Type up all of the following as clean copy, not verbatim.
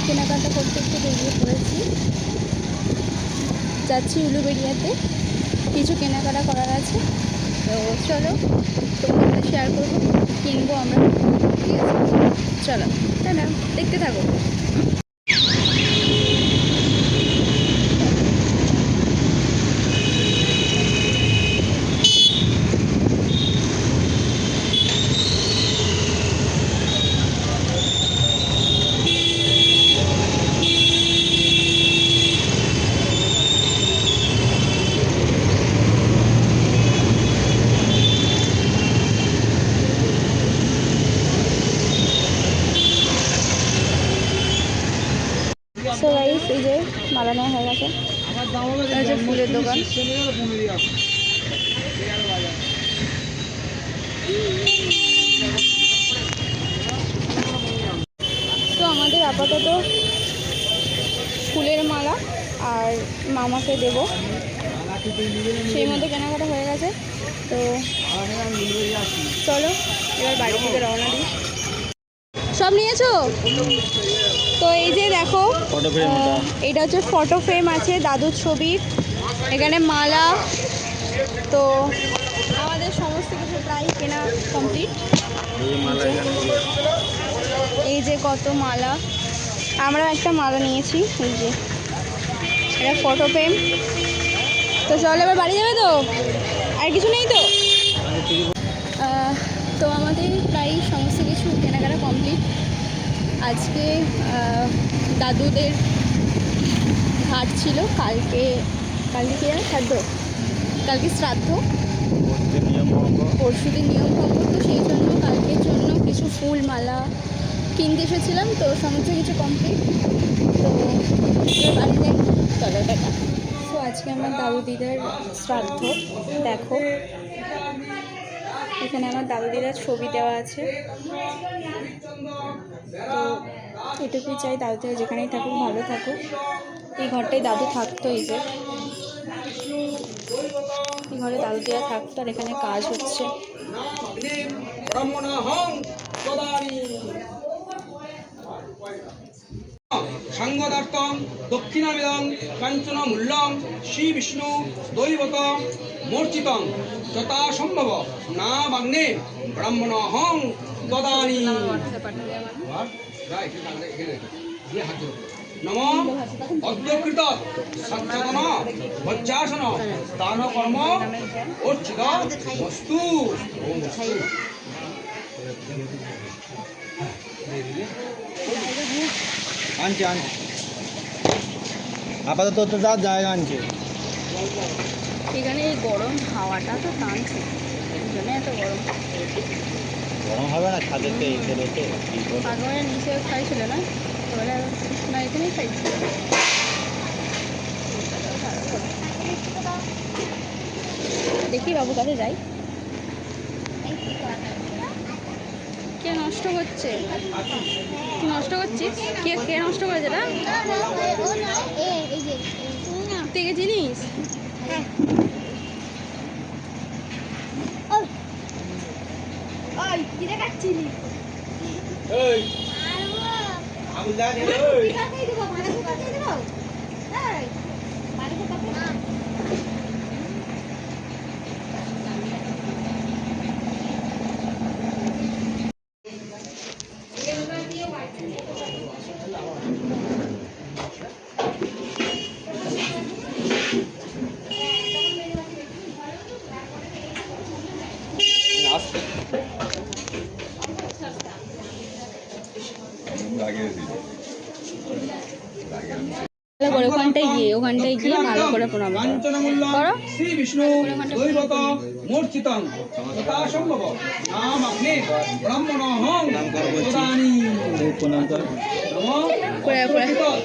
কেনাকাটা করতে একটু বেরিয়ে পড়েছি, যাচ্ছি উলুবেড়িয়াতে, কিছু কেনাকাটা করার আছে। তো চলো তোমার সাথে শেয়ার করবো, কিনবো আমরা, ঠিক আছে? চলো টাটা, দেখতে থাকো। সো গাইস, এই যে মালা নেওয়া হয়ে গেছে, এই যে ফুলের দোকান। তো আমাদের আপাতত ফুলের মালা আর মামাকে দেব, সেই মতো কেনাকাটা হয়ে গেছে। তো চলো এবার বাড়ি থেকে রওনা দিই। সব নিয়েছো? তো এই যে দেখো, এটা হচ্ছে ফটো ফ্রেম আছে দাদুর ছবির, এখানে মালা। তো আমাদের সমস্ত কিছু প্রায় কেনা কমপ্লিট। এই যে কত মালা, আমরা একটা মালা নিয়েছি, এই যে এটা ফটো ফ্রেম। তো চলো এবার বাড়ি যাবে তো, আর কিছু নেই তো? তো আমাদের প্রায় সমস্ত কিছু কেনাকাটা কমপ্লিট। আজকে দাদুদের ঘাট ছিল, কালকে কি জানো খাদ্য, কালকে শ্রাদ্ধ, পরশুদিন নিয়ম ভঙ্গ। তো সেই জন্য কালকের জন্য কিছু ফুল মালা কিনতে এসেছিলাম, তো সমস্ত কিছু কমপ্লিট। তো বাড়ি যাই, চলো টাটা। তো আজকে আমার দাদু দিদার শ্রাদ্ধ, দেখো এখানে আমার দাদু দিদার ছবি দেওয়া আছে। তো এটুকুই চাই, দাদু দিদা যেখানেই থাকুক ভালো থাকুক। এই ঘরটায় দাদু থাকতো, এই যে এই ঘরে দাদু দিদা থাকতো, আর এখানে কাজ হচ্ছে। সাংগদার্থং দক্ষিণাবিদং কাঞ্চন মূল্যং শ্রী বিষ্ণু দৈবতং মূর্ছিতং যথাসম্ভব না বাগ্নে ব্রাহ্মণহং দদানি। নম অদ্যকৃত সচ্চতন ভজ্জাসন দান কর্ম অর্চিত বস্তু। আনছে আপাতত তো যা জায়গা আনছে। এখানে এই গরম হাওয়াটা তো টানছে, এই জন্য এত গরম। গরম হবে না, ছাদেতে এসে রয়েছে। আগের নিচে খাইছিল না, তাহলে না এখানেই খাইছিল। দেখি বাবু কাছে যাই, কে নষ্ট করছে? তুই নষ্ট করছিস? কে নষ্ট করেছে? এটা তুই কে চিনিস? ওখানটায় গিয়ে ভালো করে প্রণাম করো। শ্রী বিষ্ণু দৈবত মূর্ছিতং যথাসম্ভব নাম অগ্নে ব্রাহ্মণহং দদানি। প্রণাম কর,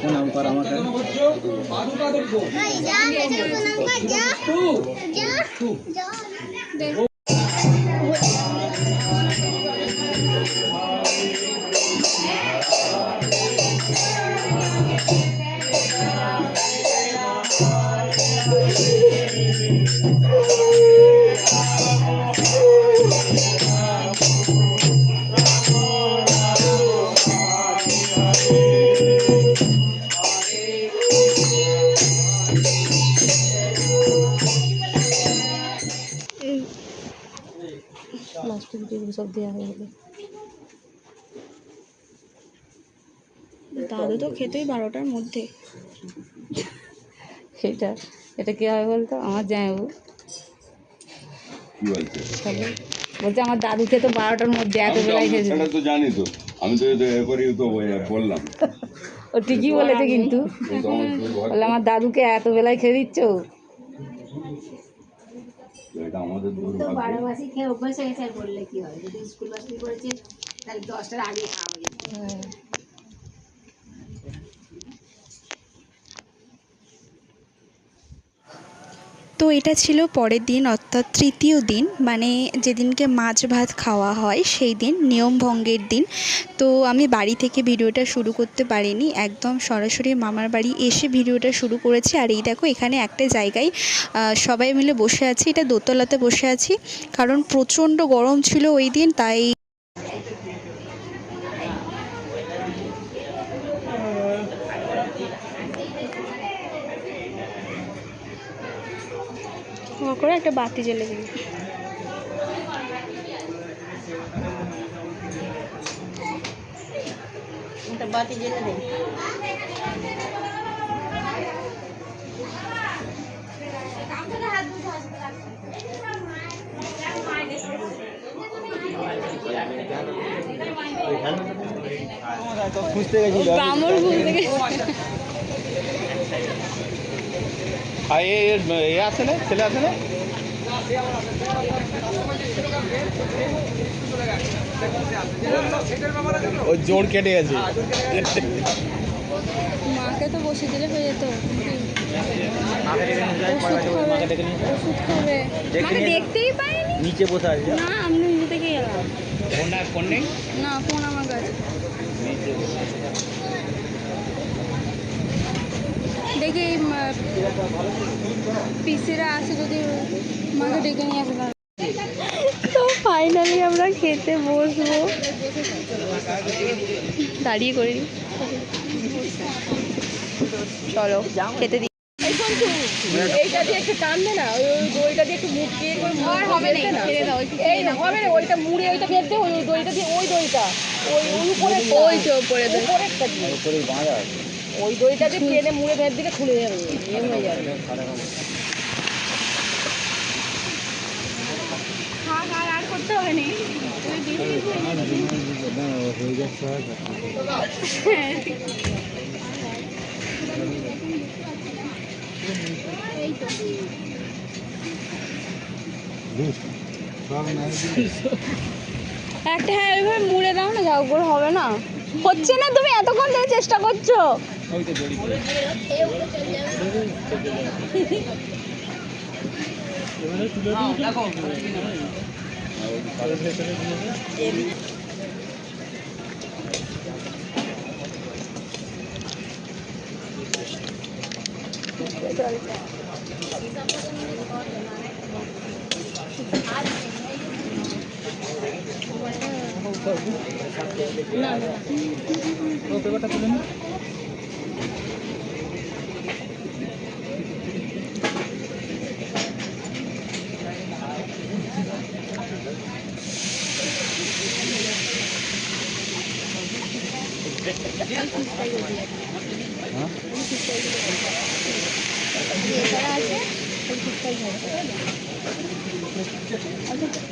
প্রণাম কর আমাকে। সব দেওয়া হয়ে গেলে। দাদু তো খেতেই 12টার মধ্যে। এটা কি হয় বলতো, আমার জামাইবাবু কি বলছে? বলছে আমার দাদু খেতো 12টার মধ্যে, এত বেলায় খেতে। সেটা তো জানি তো, আমি তো এ করি তো বললাম। ও ঠিকই বলেছে, কিন্তু কিন্তু আমার দুর্ভাগ্য, বললে আমার দাদুকে এত বেলায় খেয়ে দিচ্ছ। এটা আমাদের তো দুর্ভাগ্য। 12 মাসই খেয়ে অভ্যাস হয়ে গেছে, আর বললে কি হয়? যদি স্কুল মাস্টারি করেছে তাহলে 10টার আগে খাওয়া হয়ে যাবে। তো এটা ছিল পরের দিন, অর্থাৎ তৃতীয় দিন, মানে যেদিনকে মাছ ভাত খাওয়া হয় সেই দিন, নিয়মভঙ্গের দিন। তো আমি বাড়ি থেকে ভিডিওটা শুরু করতে পারিনি, একদম সরাসরি মামার বাড়ি এসে ভিডিওটা শুরু করেছি। আর এই দেখো এখানে একটা জায়গায় সবাই মিলে বসে আছি, এটা দোতলাতে বসে আছি, কারণ প্রচণ্ড গরম ছিল ওই দিন, তাই করে একটা বাতি জ্বেলে দিই। একটা বাতি জ্বেলে দেয়। খুঁজতে গেছিল ব্রাহ্মণ খুঁজতে গেছে। আর এ আছে না, ছেলে আছে না? ও জোর কেটে গেছে। মাকে তো বসে দিলে হয়ে যেত। ওষুধ খাবে, মাকে দেখতেই পাইনি। নিচে বসে আছে। না আমি নিজে থেকে এলাম। ফোন নেই? না, ফোন আমার কাছে। দেখি পিসিরা আসে, যদি মাকে ডেকে নিয়ে আসে। তো ফাইনালি আমরা খেতে বসবো, দাঁড়িয়ে করি। চলো খেতে দিই। এইটা দিয়ে একটু টানবে না, ওই দইটা দিয়ে একটু মুখ দিয়ে করে হবে না, ছেড়ে দাও। এই না হবে না, ওইটা মুড়ে ওইটা বের দে, ওই দইটা দিয়ে, ওই দইটা ওই উপরে ওই তো উপরে দই। উপরেরটা দিয়ে ওই দইটা দিয়ে টেনে মুড়ে ভের দিকে খুলে যাবে, এম হয়ে যাবে। থাক, আর করতে হবে না। হয়ে যাচ্ছে। একটা, হ্যাঁ ওইভাবে মুড়ে দাও না, যাও করে হবে না। হচ্ছে না, তুমি এতক্ষণ ধরে চেষ্টা করছো।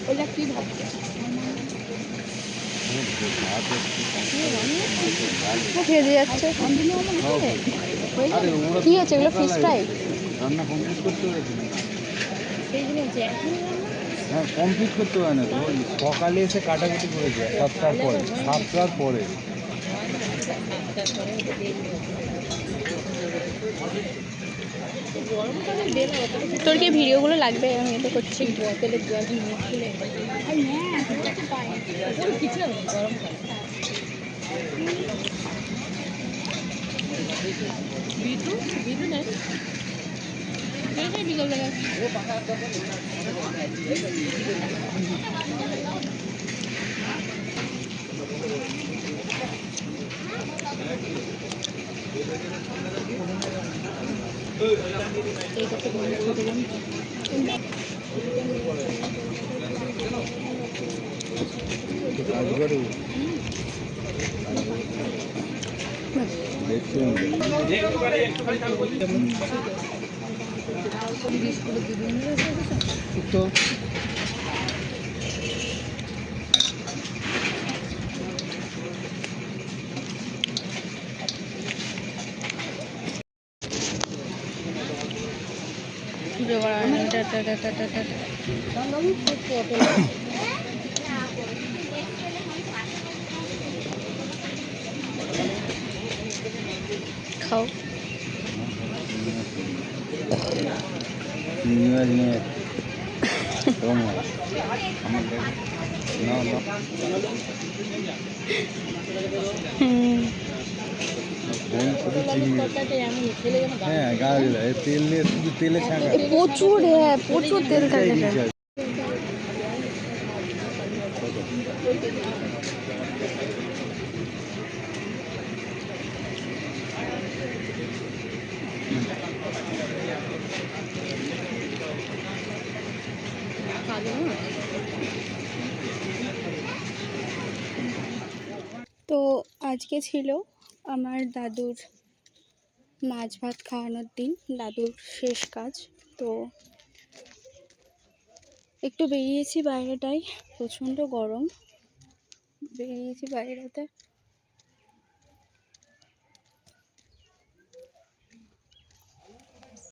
ওটা কি ভাবছে? ভেজে যাচ্ছে। কি হচ্ছে এগুলো? Fish fry? রান্না কমপ্লিট করতে হয়েছে। সেইগুলো হচ্ছে এখন। হ্যাঁ, কমপ্লিট করতে হয় না, ওই সকালে এসে কাটাকুটি করেছে 7টার পরে, 7টার পরে। তোর কি ভিডিওগুলো লাগবে? আমি তো করছি। বোতলের জল নিয়ে খুলে কিছু না, গরম করে বিটু বিটু নেই। বিকেল বেলা এইটাতে ছোট বোন দেখছি তো খাও। নিয়ে নিয়ে আমার না না ফোন করে হ্যাঁ গাড়ি তেল নিয়ে শুধু তেলে ছাঁকা প্রচুর, হ্যাঁ প্রচুর তেল থাকে। তো আজকে ছিল আমার দাদুর মাছ ভাত খাওয়ানোর দিন, দাদুর শেষ কাজ। তো একটু বেরিয়েছি বাইরেটায়, প্রচণ্ড গরম, বেরিয়েছি বাইরেতে।